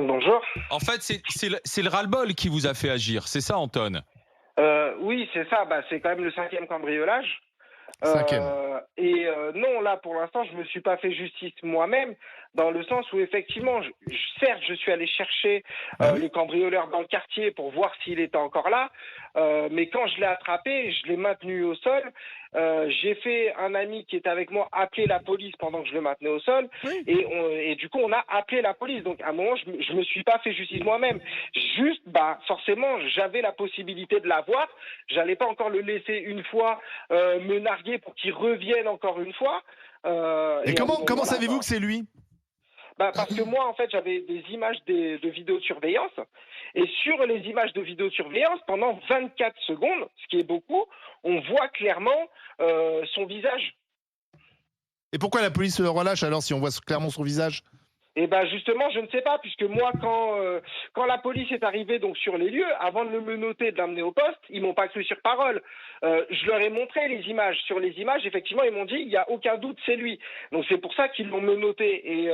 Bonjour. En fait, c'est le ras-le-bol qui vous a fait agir, c'est ça, Anton? Oui, c'est ça. Bah, c'est quand même le cinquième cambriolage. Cinquième. Non, là, pour l'instant, je me suis pas fait justice moi-même, dans le sens où effectivement, certes, je suis allé chercher Bah le oui. cambrioleur dans le quartier pour voir s'il était encore là, mais quand je l'ai attrapé, je l'ai maintenu au sol. J'ai fait un ami qui était avec moi appeler la police pendant que je le maintenais au sol, Oui. et du coup, on a appelé la police. Donc, à un moment, je me suis pas fait justice moi-même. Juste, bah, forcément, j'avais la possibilité de l'avoir. J'allais pas encore le laisser une fois me narguer pour qu'il revienne encore une fois. Et Donc, comment voilà, savez-vous que c'est lui? parce que moi, en fait, j'avais des images de vidéosurveillance. Et sur les images de vidéosurveillance, pendant 24 secondes, ce qui est beaucoup, on voit clairement son visage. Et pourquoi la police le relâche alors si on voit clairement son visage? Et ben justement, je ne sais pas, puisque moi, quand la police est arrivée donc sur les lieux, avant de le menotter et de l'amener au poste, ils m'ont pas cru sur parole. Je leur ai montré les images. Sur les images, effectivement, ils m'ont dit il y a aucun doute, c'est lui. Donc c'est pour ça qu'ils l'ont menotté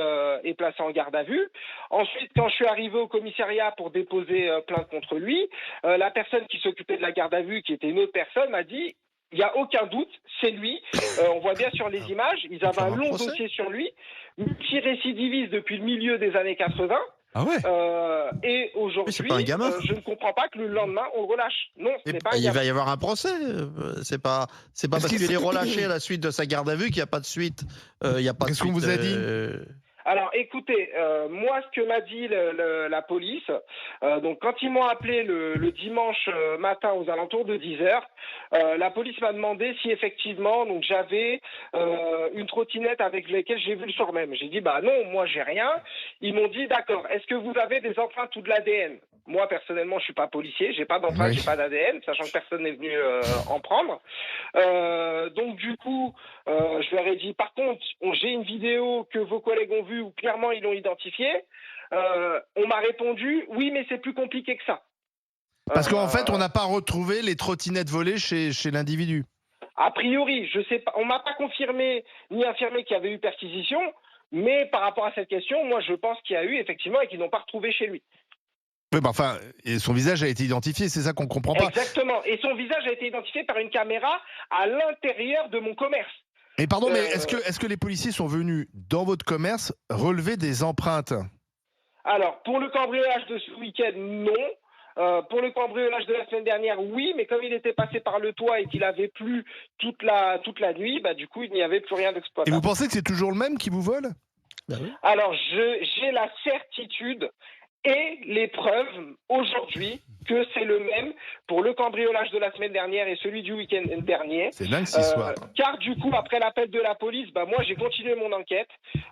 et placé en garde à vue. Ensuite, quand je suis arrivé au commissariat pour déposer plainte contre lui, la personne qui s'occupait de la garde à vue, qui était une autre personne, m'a dit il n'y a aucun doute, c'est lui. On voit bien sur les images, ils avaient Faire un un long procès? dossier sur lui, multirécidiviste depuis le milieu des années 80. Ah ouais? Et Oui, c'est aujourd'hui, pas un gamin. je ne comprends pas que le lendemain, on le relâche. Non, ce Et n'est pas un Il gamin. va y avoir un procès. C'est pas Est-ce parce qu'il qu'il est faut- relâché à la suite de sa garde à vue qu'il n'y a pas de suite. Il y a pas de Qu'est-ce qu'on suite, vous a dit? Alors, écoutez, moi, ce que m'a dit la police, donc quand ils m'ont appelé le dimanche matin aux alentours de 10 heures, la police m'a demandé si effectivement, donc j'avais une trottinette avec laquelle j'ai vu le soir même. J'ai dit bah non, moi j'ai rien. Ils m'ont dit d'accord. Est-ce que vous avez des empreintes ou de l'ADN? Moi personnellement, je suis pas policier, j'ai pas d'empreintes, Oui. j'ai pas d'ADN, sachant que personne n'est venu en prendre. Donc du coup, je leur ai dit, par contre, j'ai une vidéo que vos collègues ont vue où clairement ils l'ont identifié. On m'a répondu, oui, mais c'est plus compliqué que ça. Parce qu'en fait, on Euh, n'a pas retrouvé les trottinettes volées chez l'individu. a priori, je sais pas, on m'a pas confirmé ni infirmé qu'il y avait eu perquisition, mais par rapport à cette question, moi je pense qu'il y a eu effectivement et qu'ils n'ont pas retrouvé chez lui. Oui, bah enfin, et son visage a été identifié, c'est ça qu'on comprend pas. Exactement. Et son visage a été identifié par une caméra à l'intérieur de mon commerce. Mais pardon, mais Euh, est-ce que les policiers sont venus dans votre commerce relever des empreintes? Alors, pour le cambriolage de ce week-end, non. Pour le cambriolage de la semaine dernière, oui, mais comme il était passé par le toit et qu'il avait plu toute la nuit, bah du coup, il n'y avait plus rien Et vous d'exploitable. pensez que c'est toujours le même qui vous vole? Bah oui. Alors, j'ai la certitude et les preuves aujourd'hui que c'est le même pour le cambriolage de la semaine dernière et celui du week-end dernier. C'est dingue cette histoire. Car du coup, après l'appel de la police, bah moi j'ai continué mon enquête.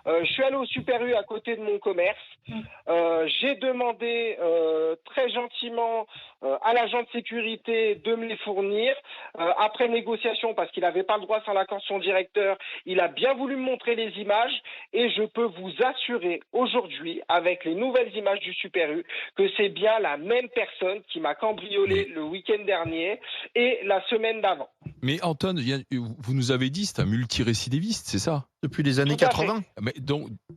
Je suis allé au Super U à côté de mon commerce. J'ai demandé très gentiment à l'agent de sécurité de me les fournir. Après négociation, parce qu'il n'avait pas le droit sans l'accord de son directeur, il a bien voulu me montrer les images et je peux vous assurer aujourd'hui, avec les nouvelles images du Super U, que c'est bien la même personne qui m'a cambriolé le week-end dernier et la semaine d'avant. Mais Anton, vous nous avez dit c'est un multirécidiviste, c'est ça? Depuis les années Tout à fait. 80, Mais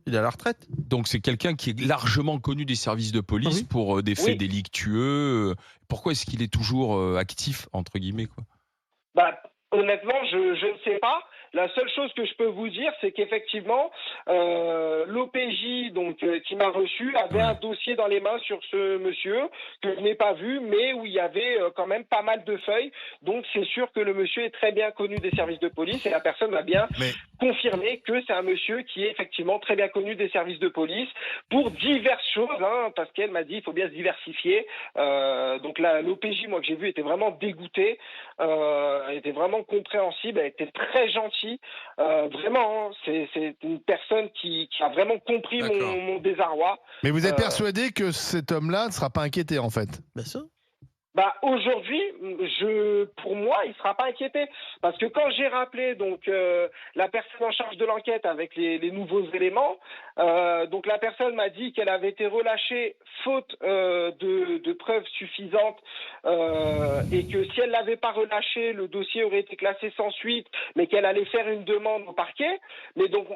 il est à la retraite. donc c'est quelqu'un qui est largement connu des services de police Oui. pour des faits Oui. délictueux. Pourquoi est-ce qu'il est toujours actif, entre guillemets, quoi? Bah, honnêtement, je ne sais pas. La seule chose que je peux vous dire, c'est qu'effectivement, l'OPJ qui m'a reçu avait un dossier dans les mains sur ce monsieur que je n'ai pas vu, mais où il y avait quand même pas mal de feuilles. Donc c'est sûr que le monsieur est très bien connu des services de police et la personne m'a bien Mais confirmé que c'est un monsieur qui est effectivement très bien connu des services de police pour diverses choses, hein, parce qu'elle m'a dit il faut bien se diversifier. Donc l'OPJ, moi que j'ai vu, était vraiment dégoûté, était vraiment compréhensible, elle était très gentille. Vraiment, hein, c'est une personne qui a vraiment compris D'accord. mon désarroi. vous êtes Euh, persuadé que cet homme-là ne sera pas inquiété en fait? Bien sûr. Bah aujourd'hui, pour moi, il sera pas inquiété parce que quand j'ai rappelé donc la personne en charge de l'enquête avec les nouveaux éléments, Donc la personne m'a dit qu'elle avait été relâchée faute de preuves suffisantes et que si elle l'avait pas relâchée, le dossier aurait été classé sans suite, mais qu'elle allait faire une demande au parquet. Mais donc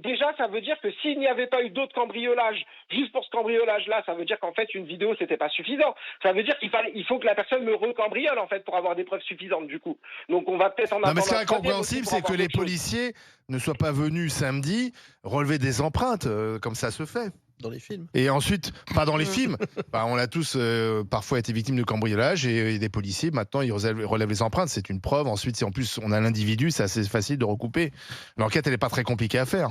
déjà ça veut dire que s'il n'y avait pas eu d'autres cambriolages, juste pour ce cambriolage-là, ça veut dire qu'en fait une vidéo c'était pas suffisant. Ça veut dire il faut que la personne me recambriole en fait pour avoir des preuves suffisantes du coup. Donc on va peut-être en attendre. Non, mais ce qui est incompréhensible, c'est que les policiers ne soient pas venus samedi relever des empreintes, comme ça se fait. Dans les films. Et ensuite, pas dans les films. Bah, on a tous parfois été victimes de cambriolage et des policiers, maintenant, ils relèvent les empreintes. C'est une preuve. Ensuite, si en plus on a l'individu, c'est assez facile de recouper. L'enquête, elle n'est pas très compliquée à faire.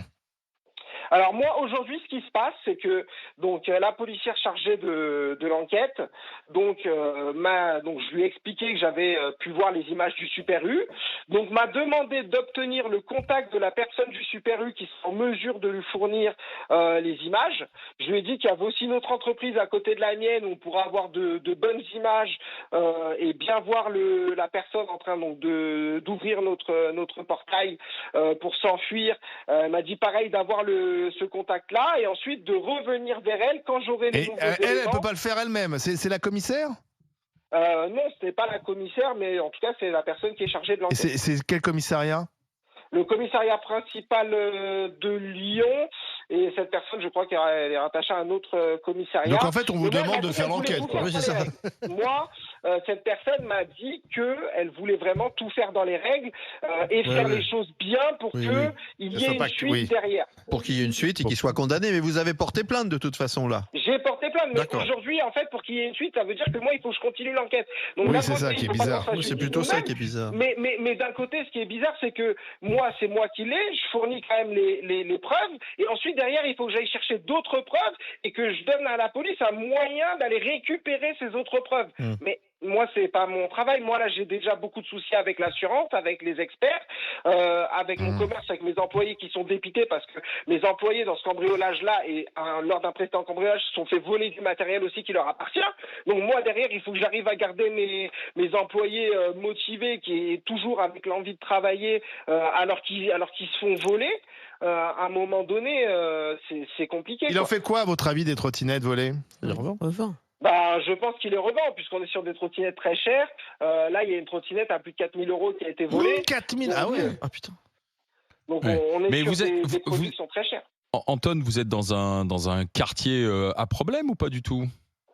Alors moi aujourd'hui ce qui se passe c'est que donc la policière chargée de l'enquête donc je lui ai expliqué que j'avais pu voir les images du Super U, donc m'a demandé d'obtenir le contact de la personne du Super U qui sera en mesure de lui fournir les images. Je lui ai dit qu'il y avait aussi notre entreprise à côté de la mienne où on pourra avoir de bonnes images et bien voir la personne en train donc d'ouvrir notre portail pour s'enfuir. Elle m'a dit pareil d'avoir ce contact-là et ensuite de revenir vers elle quand j'aurai les nouveaux éléments. Elle peut pas le faire elle-même. C'est la commissaire ? Non, ce n'est pas la commissaire, mais en tout cas, c'est la personne qui est chargée de l'enquête. C'est quel commissariat ? Le commissariat principal de Lyon. Et cette personne, je crois qu'elle est rattachée à un autre commissariat. Donc en fait, on vous demande de faire l'enquête. Oui, c'est ça. Moi, cette personne m'a dit qu'elle voulait vraiment tout faire dans les règles et faire les choses bien pour qu'il y ait une suite derrière. Pour qu'il y ait une suite et qu'il soit condamné. Mais vous avez porté plainte de toute façon là. J'ai porté plainte, mais aujourd'hui, en fait, pour qu'il y ait une suite, ça veut dire que moi, il faut que je continue l'enquête. Donc, oui, c'est ça qui est bizarre. C'est plutôt ça qui est bizarre. Mais d'un côté, ce qui est bizarre, c'est que moi, c'est moi qui l'ai, je fournis quand même les preuves, et ensuite, derrière, il faut que j'aille chercher d'autres preuves et que je donne à la police un moyen d'aller récupérer ces autres preuves. Mais moi, c'est pas mon travail. Moi, là, j'ai déjà beaucoup de soucis avec l'assurance, avec les experts, avec mon commerce, avec mes employés qui sont dépités parce que mes employés dans ce cambriolage-là et lors d'un précédent cambriolage se sont fait voler du matériel aussi qui leur appartient. Donc moi, derrière, il faut que j'arrive à garder mes employés motivés, qui est toujours avec l'envie de travailler, alors qu'ils se font voler. À un moment donné, c'est compliqué. Il en fait quoi, à votre avis, des trottinettes volées ? Il revend. Bah, je pense qu'il les revend, puisqu'on est sur des trottinettes très chères. Là, il y a une trottinette à plus de 4 000 € qui a été volée. 4 000 Ah ouais. Ah putain. Donc, on est sur des produits qui sont très chers. Anton, vous êtes dans un quartier à problème ou pas du tout ?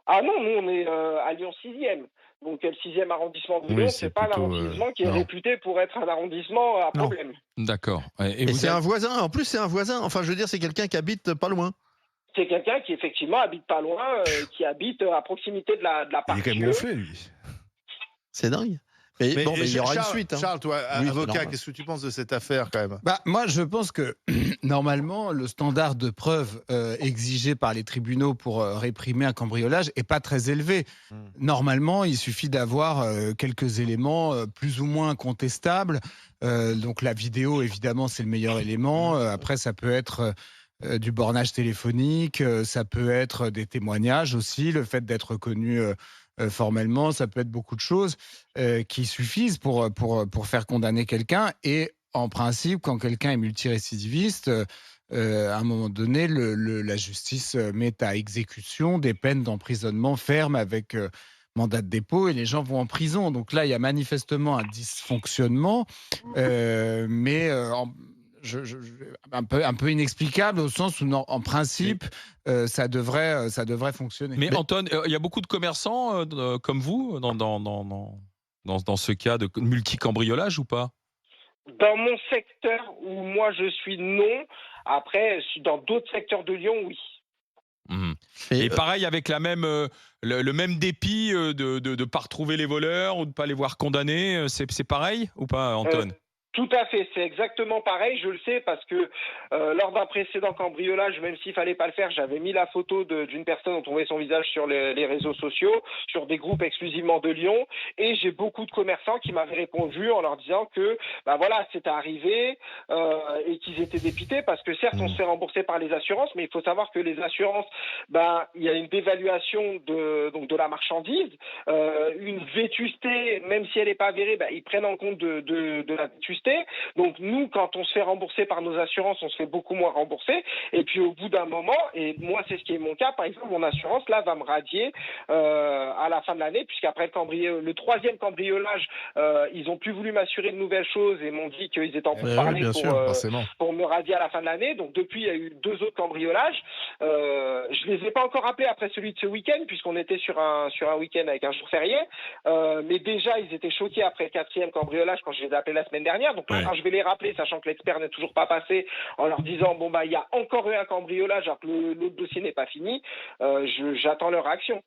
Ah non, nous, on est à Lyon 6e. Donc, le 6e arrondissement de Lyon, c'est pas un arrondissement qui est réputé pour être un arrondissement à problème. D'accord. Et c'est un voisin. En plus, c'est un voisin. Enfin, je veux dire, c'est quelqu'un qui habite pas loin. C'est quelqu'un qui, effectivement, habite pas loin, qui habite à proximité de la partie. Il est quand même gonflé, lui. C'est dingue. Mais il y aura une suite. Charles, toi, avocat, qu'est-ce que tu penses de cette affaire, quand même ? Moi, je pense que, normalement, le standard de preuve exigé par les tribunaux pour réprimer un cambriolage n'est pas très élevé. Normalement, il suffit d'avoir quelques éléments plus ou moins contestables. Donc, la vidéo, évidemment, c'est le meilleur élément. Après, ça peut être du bornage téléphonique, ça peut être des témoignages aussi, le fait d'être connu formellement, ça peut être beaucoup de choses qui suffisent pour faire condamner quelqu'un. Et en principe, quand quelqu'un est multirécidiviste, à un moment donné, la justice met à exécution des peines d'emprisonnement fermes avec mandat de dépôt et les gens vont en prison. Donc là, il y a manifestement un dysfonctionnement, mais un peu inexplicable au sens où, en principe, ça devrait fonctionner. Mais Anton, il y a beaucoup de commerçants comme vous dans ce cas de multi-cambriolage ou pas ? Dans mon secteur où moi je suis, non. Après, dans d'autres secteurs de Lyon, oui. Et pareil, avec le même dépit de ne pas retrouver les voleurs ou de ne pas les voir condamnés, c'est pareil ou pas, Anton ? Tout à fait, c'est exactement pareil, je le sais parce que lors d'un précédent cambriolage, même s'il fallait pas le faire, j'avais mis la photo d'une personne dont on voyait son visage sur les réseaux sociaux, sur des groupes exclusivement de Lyon, et j'ai beaucoup de commerçants qui m'avaient répondu en leur disant que c'était arrivé et qu'ils étaient dépités parce que certes on se fait rembourser par les assurances, mais il faut savoir que les assurances, il y a une dévaluation de la marchandise, une vétusté, même si elle n'est pas avérée, ils prennent en compte de la vétusté. remboursé. Donc nous, quand on se fait rembourser par nos assurances, on se fait beaucoup moins rembourser. Et puis au bout d'un moment, et moi c'est ce qui est mon cas, par exemple, mon assurance là va me radier à la fin de l'année, puisqu'après le troisième cambriolage, ils ont plus voulu m'assurer de nouvelles choses et m'ont dit qu'ils étaient en pourparlers pour me radier à la fin de l'année. Donc depuis, il y a eu 2 autres cambriolages. Je les ai pas encore appelés après celui de ce week-end, puisqu'on était sur un week-end avec un jour férié. Mais déjà, ils étaient choqués après le 4e cambriolage quand je les ai appelés la semaine dernière. Donc quand je vais les rappeler, sachant que l'expert n'est toujours pas passé, en leur disant il y a encore eu un cambriolage alors que l'autre dossier n'est pas fini, j'attends leur réaction.